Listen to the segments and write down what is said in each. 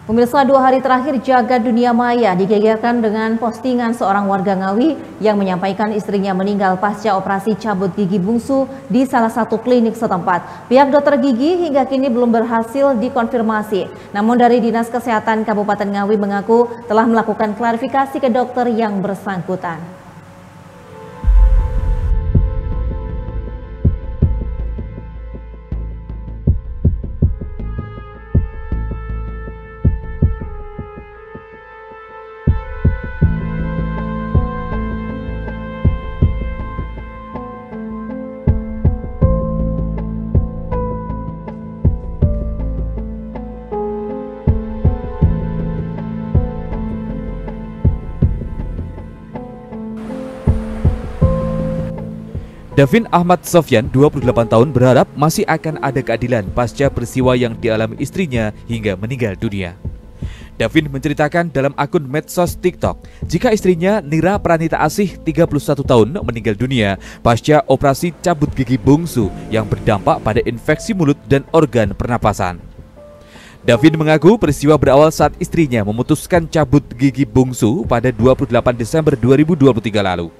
Pemirsa, 2 hari terakhir jagat dunia maya digegerkan dengan postingan seorang warga Ngawi yang menyampaikan istrinya meninggal pasca operasi cabut gigi bungsu di salah satu klinik setempat. Pihak dokter gigi hingga kini belum berhasil dikonfirmasi. Namun dari Dinas Kesehatan Kabupaten Ngawi mengaku telah melakukan klarifikasi ke dokter yang bersangkutan. Davin Ahmad Sofyan, 28 tahun, berharap masih akan ada keadilan pasca peristiwa yang dialami istrinya hingga meninggal dunia. Davin menceritakan dalam akun medsos TikTok jika istrinya Nira Pranita Asih, 31 tahun, meninggal dunia pasca operasi cabut gigi bungsu yang berdampak pada infeksi mulut dan organ pernapasan. Davin mengaku peristiwa berawal saat istrinya memutuskan cabut gigi bungsu pada 28 Desember 2023 lalu.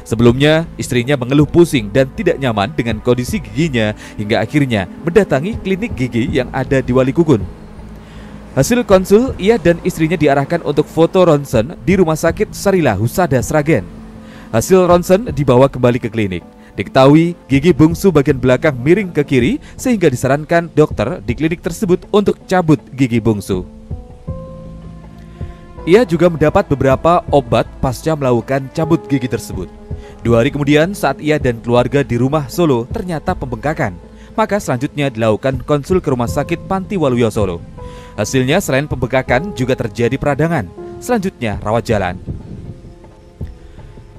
Sebelumnya, istrinya mengeluh pusing dan tidak nyaman dengan kondisi giginya hingga akhirnya mendatangi klinik gigi yang ada di Walikukun. Hasil konsul, ia dan istrinya diarahkan untuk foto ronsen di Rumah Sakit Sarila Husada Sragen. Hasil ronsen dibawa kembali ke klinik. Diketahui gigi bungsu bagian belakang miring ke kiri sehingga disarankan dokter di klinik tersebut untuk cabut gigi bungsu. Ia juga mendapat beberapa obat pasca melakukan cabut gigi tersebut. 2 hari kemudian saat ia dan keluarga di rumah Solo ternyata pembengkakan, maka selanjutnya dilakukan konsul ke Rumah Sakit Panti Waluyo Solo. Hasilnya selain pembengkakan juga terjadi peradangan, selanjutnya rawat jalan.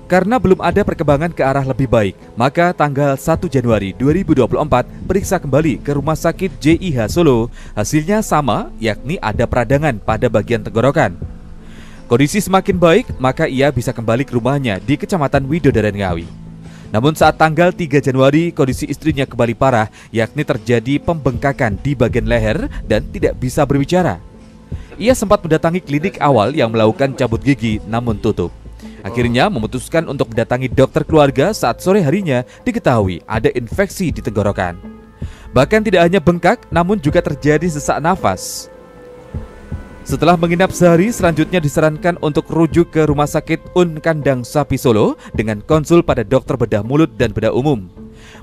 Karena belum ada perkembangan ke arah lebih baik, maka tanggal 1 Januari 2024 periksa kembali ke Rumah Sakit JIH Solo. Hasilnya sama, yakni ada peradangan pada bagian tenggorokan. Kondisi semakin baik, maka ia bisa kembali ke rumahnya di Kecamatan Widodaren Ngawi. Namun saat tanggal 3 Januari, kondisi istrinya kembali parah, yakni terjadi pembengkakan di bagian leher dan tidak bisa berbicara. Ia sempat mendatangi klinik awal yang melakukan cabut gigi, namun tutup. Akhirnya memutuskan untuk mendatangi dokter keluarga saat sore harinya diketahui ada infeksi di tenggorokan. Bahkan tidak hanya bengkak, namun juga terjadi sesak nafas. Setelah menginap sehari, selanjutnya disarankan untuk rujuk ke Rumah Sakit Un Kandang Sapi Solo dengan konsul pada dokter bedah mulut dan bedah umum.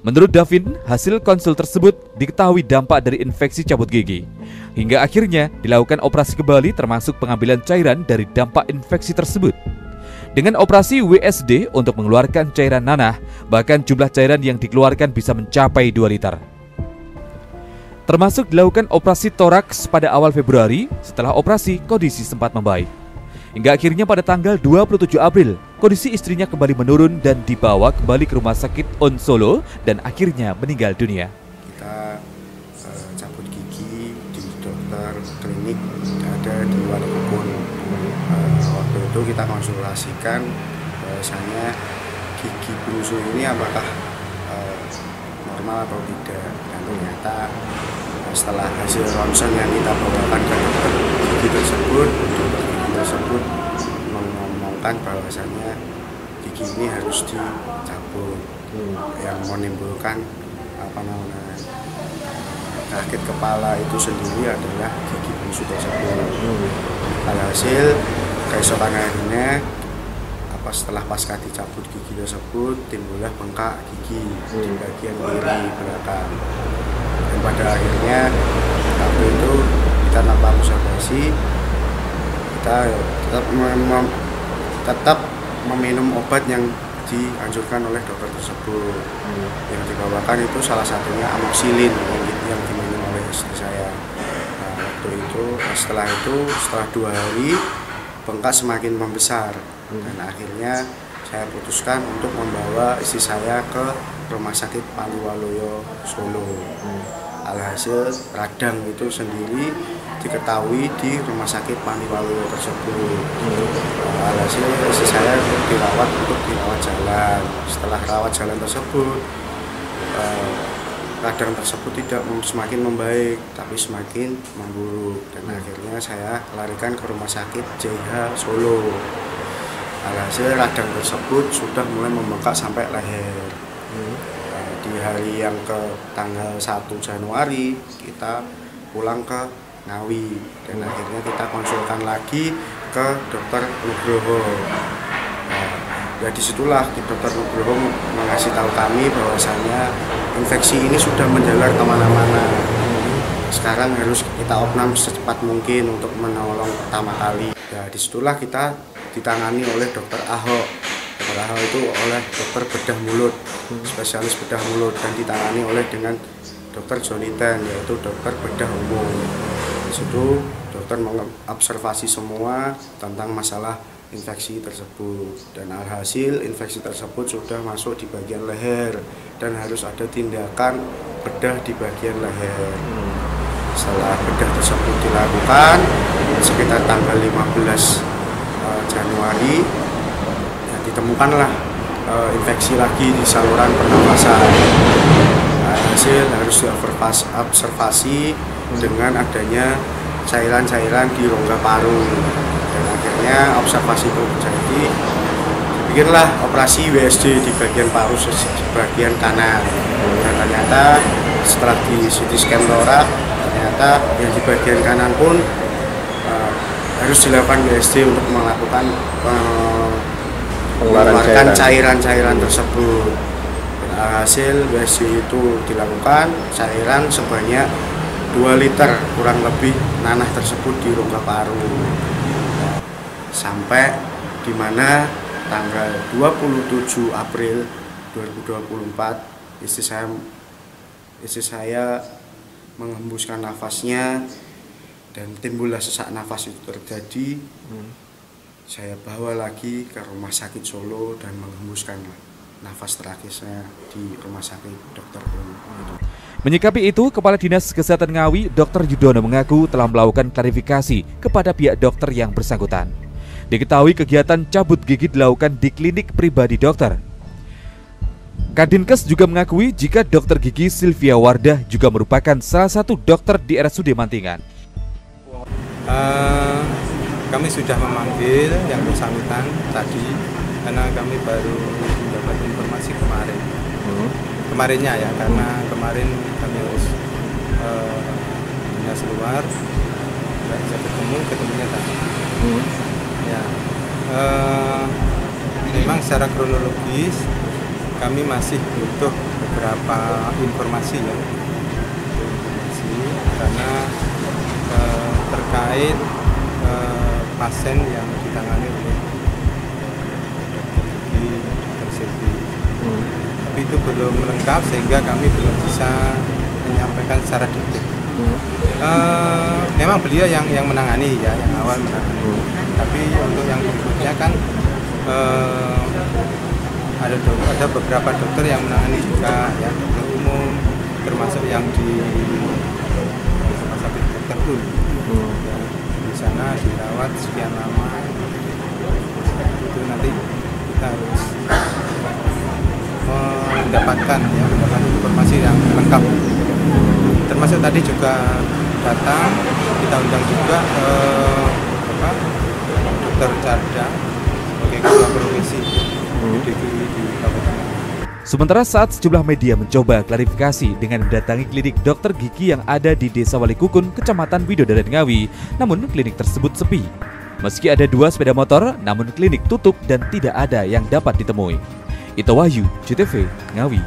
Menurut Davin, hasil konsul tersebut diketahui dampak dari infeksi cabut gigi. Hingga akhirnya dilakukan operasi kembali termasuk pengambilan cairan dari dampak infeksi tersebut. Dengan operasi WSD untuk mengeluarkan cairan nanah, bahkan jumlah cairan yang dikeluarkan bisa mencapai 2 liter. Termasuk dilakukan operasi toraks pada awal Februari. Setelah operasi, kondisi sempat membaik. Hingga akhirnya pada tanggal 27 April, kondisi istrinya kembali menurun dan dibawa kembali ke Rumah Sakit On Solo dan akhirnya meninggal dunia. Kita cabut gigi di dokter klinik ada di Walikukun. Waktu itu kita konsultasikan bahwasanya gigi bungsu ini apakah normal atau tidak, dan ternyata setelah hasil ronsen yang kita bawakan ke dokter gigi tersebut mengomongkan bahwasannya gigi ini harus dicabut, yang menimbulkan sakit kepala itu sendiri adalah gigi bungsu tersebut. Alhasil keesokan harinya setelah pasca dicabut gigi tersebut timbullah bengkak gigi di bagian kiri belakang, dan pada akhirnya waktu itu kita tanpa observasi kita tetap meminum obat yang dianjurkan oleh dokter tersebut. Yang dibawakan itu salah satunya amoxicillin yang diminum oleh istri saya. Waktu itu setelah 2 hari bengkak semakin membesar. Dan akhirnya saya putuskan untuk membawa istri saya ke Rumah Sakit Panti Waluyo Solo. Alhasil radang itu sendiri diketahui di Rumah Sakit Panti Waluyo tersebut. Alhasil istri saya dirawat jalan. Setelah rawat jalan tersebut radang tersebut tidak semakin membaik, tapi semakin memburuk. Dan akhirnya saya larikan ke rumah sakit JIH Solo. Alhasil radang tersebut sudah mulai membengkak sampai leher. Di hari yang ke tanggal 1 Januari kita pulang ke Ngawi, dan akhirnya kita konsultan lagi ke Dokter Nugroho. Ya disitulah Dokter Nugroho mengasih tahu kami bahwasanya infeksi ini sudah menjalar kemana-mana. Sekarang harus kita opnam secepat mungkin untuk menolong pertama kali. Ya disitulah kita ditangani oleh Dokter Ahok. Dokter Ahok itu oleh dokter bedah mulut, spesialis bedah mulut, dan ditangani oleh dengan Dokter Joni Ten, yaitu dokter bedah umum. Di situ dokter mengobservasi semua tentang masalah infeksi tersebut, dan alhasil infeksi tersebut sudah masuk di bagian leher dan harus ada tindakan bedah di bagian leher. Setelah bedah tersebut dilakukan sekitar tanggal 15 Januari, ya, ditemukanlah infeksi lagi di saluran pernafasan. Hasil harus diobservasi dengan adanya cairan-cairan di rongga paru, dan akhirnya observasi itu terjadi, dibikinlah operasi WSD di bagian paru di bagian kanan. Dan ternyata setelah di CT scan thorax, ternyata yang di bagian kanan pun harus dilakukan WSD untuk melakukan mengeluarkan cairan-cairan tersebut. Hasil WSD itu dilakukan, cairan sebanyak 2 liter kurang lebih nanah tersebut di rongga paru. Sampai di mana tanggal 27 April 2024 istri saya menghembuskan nafasnya dan timbullah sesak nafas itu terjadi. Saya bawa lagi ke rumah sakit Solo dan menghembuskan nafas terakhirnya di rumah sakit Dr. Umum. Menyikapi itu, Kepala Dinas Kesehatan Ngawi, Dr. Yudono mengaku telah melakukan klarifikasi kepada pihak dokter yang bersangkutan. Diketahui kegiatan cabut gigi dilakukan di klinik pribadi dokter. Kadinkes juga mengakui jika Dokter Gigi Sylvia Wardah juga merupakan salah satu dokter di RSUD Mantingan. Kami sudah memanggil yang bersangkutan tadi karena kami baru mendapat informasi kemarinnya ya, karena kemarin kami harus dinas luar, nggak bisa ketemunya tadi. Ya, memang secara kronologis kami masih butuh beberapa informasi ya, karena terkait pasien yang ditangani oleh tersebut. Tapi itu belum lengkap sehingga kami belum bisa menyampaikan secara detail. Memang beliau yang menangani ya, yang awal menangani. Tapi untuk yang berikutnya kan ada beberapa dokter yang menangani juga ya, dokter umum, termasuk yang di rumah sakit Dr. Un. Di sana dirawat sekian lama, itu nanti kita harus mendapatkan informasi yang lengkap. Termasuk tadi juga datang, kita undang juga Dr. Carda sebagai ketua provinsi di Kabupaten. Sementara saat sejumlah media mencoba klarifikasi dengan mendatangi klinik dokter gigi yang ada di Desa Walikukun, Kecamatan Widodaren Ngawi, namun klinik tersebut sepi. Meski ada 2 sepeda motor, namun klinik tutup dan tidak ada yang dapat ditemui. Ito Wahyu, JTV, Ngawi.